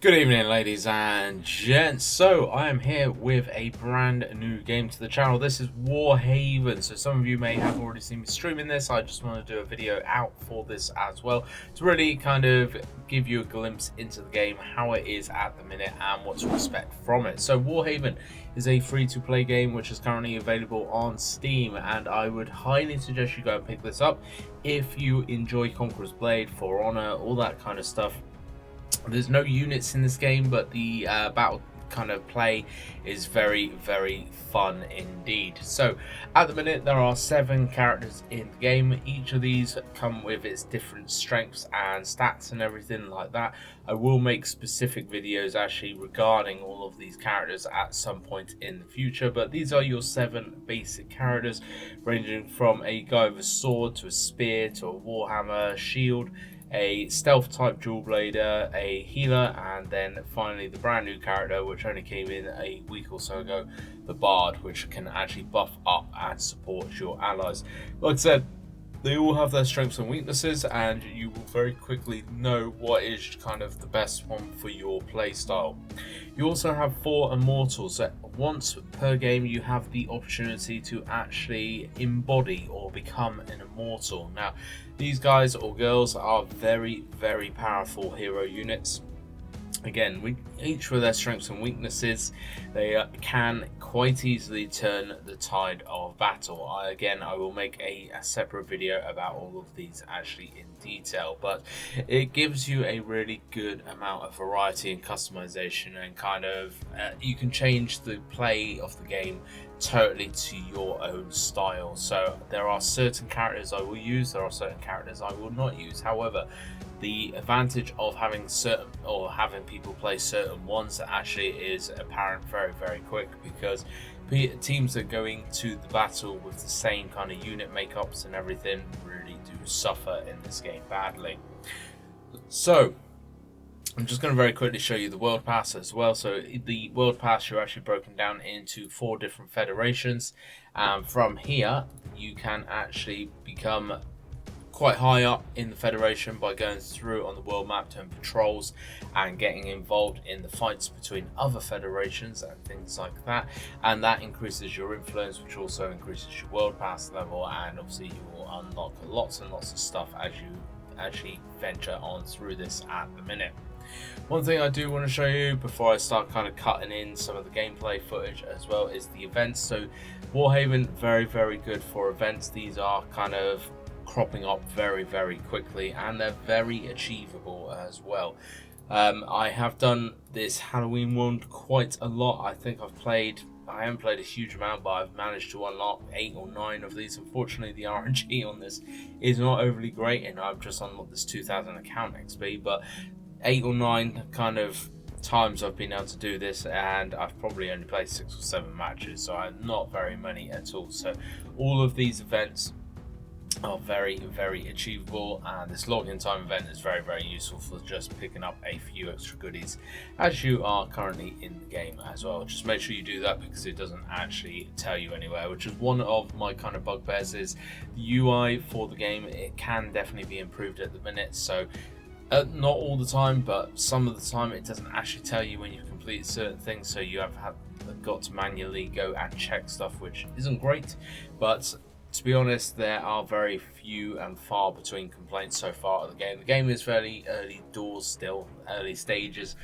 Good evening, ladies and gents. So I am here with a brand new game to the channel. This is Warhaven. So some of you may have already seen me streaming this. I just want to do a video out for this as well to really kind of give you a glimpse into the game, how it is at the minute and what to expect from it. So Warhaven is a free-to-play game which is currently available on Steam, and I would highly suggest you go and pick this up if you enjoy Conqueror's Blade, For Honor, all that kind of stuff. There's no units in this game, but the battle kind of play is very fun indeed. So at the minute there are 7 characters in the game. Each of these come with its different strengths and stats and everything like that. I will make specific videos actually regarding all of these characters at some point in the future, but these are your 7 basic characters, ranging from a guy with a sword to a spear to a warhammer, shield, a stealth type dual blader, a healer, and then finally the brand new character which only came in a week or so ago, the bard, which can actually buff up and support your allies. Like I said, they all have their strengths and weaknesses, and you will very quickly know what is kind of the best one for your playstyle. You also have 4 immortals. So once per game you have the opportunity to actually embody or become an immortal. Now these guys or girls are very powerful hero units. Again, each with their strengths and weaknesses, they can quite easily turn the tide of battle. I will make a separate video about all of these actually in detail, but it gives you a really good amount of variety and customization, and kind of you can change the play of the game totally to your own style. So there are certain characters I will use, there are certain characters I will not use. However, the advantage of having people play certain ones actually is apparent very quick, because teams that are going to the battle with the same kind of unit makeups and everything really do suffer in this game badly. So I'm just going to very quickly show you the world pass as well. So the world pass, you're actually broken down into 4 different federations, and from here you can actually become quite high up in the federation by going through on the world map, doing patrols and getting involved in the fights between other federations and things like that, and that increases your influence, which also increases your world pass level, and obviously you will unlock lots and lots of stuff as you actually venture on through this at the minute. One thing I do want to show you before I start kind of cutting in some of the gameplay footage as well is the events. So Warhaven, very good for events. These are kind of cropping up very quickly, and they're very achievable as well. I have done this Halloween one quite a lot. I haven't played a huge amount, but I've managed to unlock 8 or 9 of these. Unfortunately, the RNG on this is not overly great, and I've just unlocked this 2000 account XP, but 8 or 9 kind of times I've been able to do this, and I've probably only played 6 or 7 matches, so I'm not very many at all. So all of these events are very achievable, and this login time event is very useful for just picking up a few extra goodies as you are currently in the game as well. Just make sure you do that, because it doesn't actually tell you anywhere, which is one of my kind of bugbears. Is the UI for the game, it can definitely be improved at the minute. So not all the time, but some of the time it doesn't actually tell you when you've completed certain things, so you have got to manually go and check stuff, which isn't great. But to be honest, there are very few and far between complaints so far of the game. The game is fairly early doors still, early stages.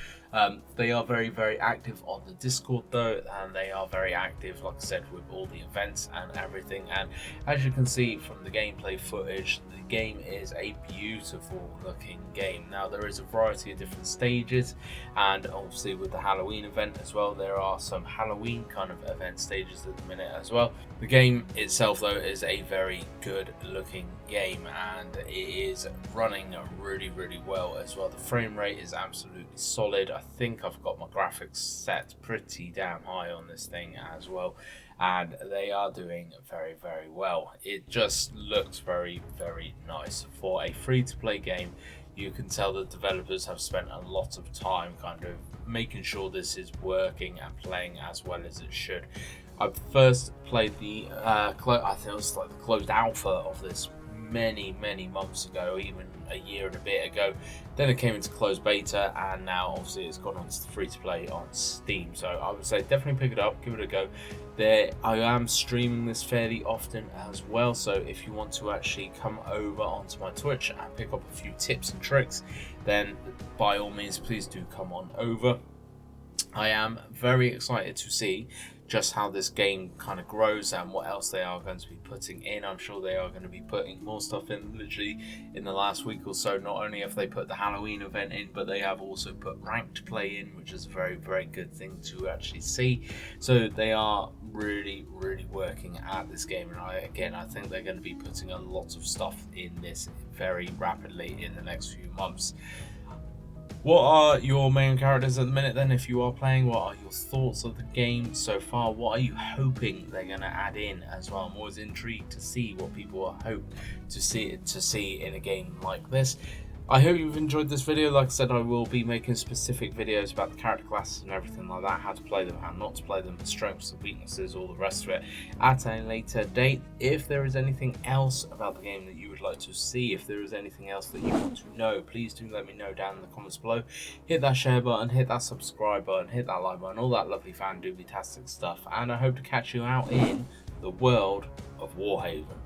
They are very active on the Discord though, and they are very active, like I said, with all the events and everything. And as you can see from the gameplay footage, the game is a beautiful looking game. Now there is a variety of different stages, and obviously with the Halloween event as well, there are some Halloween kind of event stages at the minute as well. The game itself though is a very good looking game, and it is running really well as well. The frame rate is absolutely solid. I think I've got my graphics set pretty damn high on this thing as well, and they are doing very well. It just looks very nice for a free-to-play game. You can tell the developers have spent a lot of time kind of making sure this is working and playing as well as it should. I first played the I think it was like the closed alpha of this many months ago, even a year and a bit ago. Then it came into closed beta, and now obviously it's gone on to free to play on Steam. So I would say definitely pick it up, give it a go. I am streaming this fairly often as well, so if you want to actually come over onto my Twitch and pick up a few tips and tricks, then by all means please do come on over. I am very excited to see just how this game kind of grows and what else they are going to be putting in. I'm sure they are going to be putting more stuff in literally in the last week or so. Not only have they put the Halloween event in, but they have also put ranked play in, which is a very good thing to actually see. So they are really working at this game, and I think they're going to be putting a lot of stuff in this very rapidly in the next few months. What are your main characters at the minute then, if you are playing? What are your thoughts of the game so far? What are you hoping they're going to add in as well? I'm always intrigued to see what people hope to see in a game like this. I hope you've enjoyed this video. Like I said, I will be making specific videos about the character classes and everything like that, how to play them, how not to play them, the strengths, the weaknesses, all the rest of it at a later date. If there is anything else about the game that you would like to see, if there is anything else that you want to know, please do let me know down in the comments below. Hit that share button, hit that subscribe button, hit that like button, all that lovely fan-doobie-tastic stuff, and I hope to catch you out in the world of Warhaven.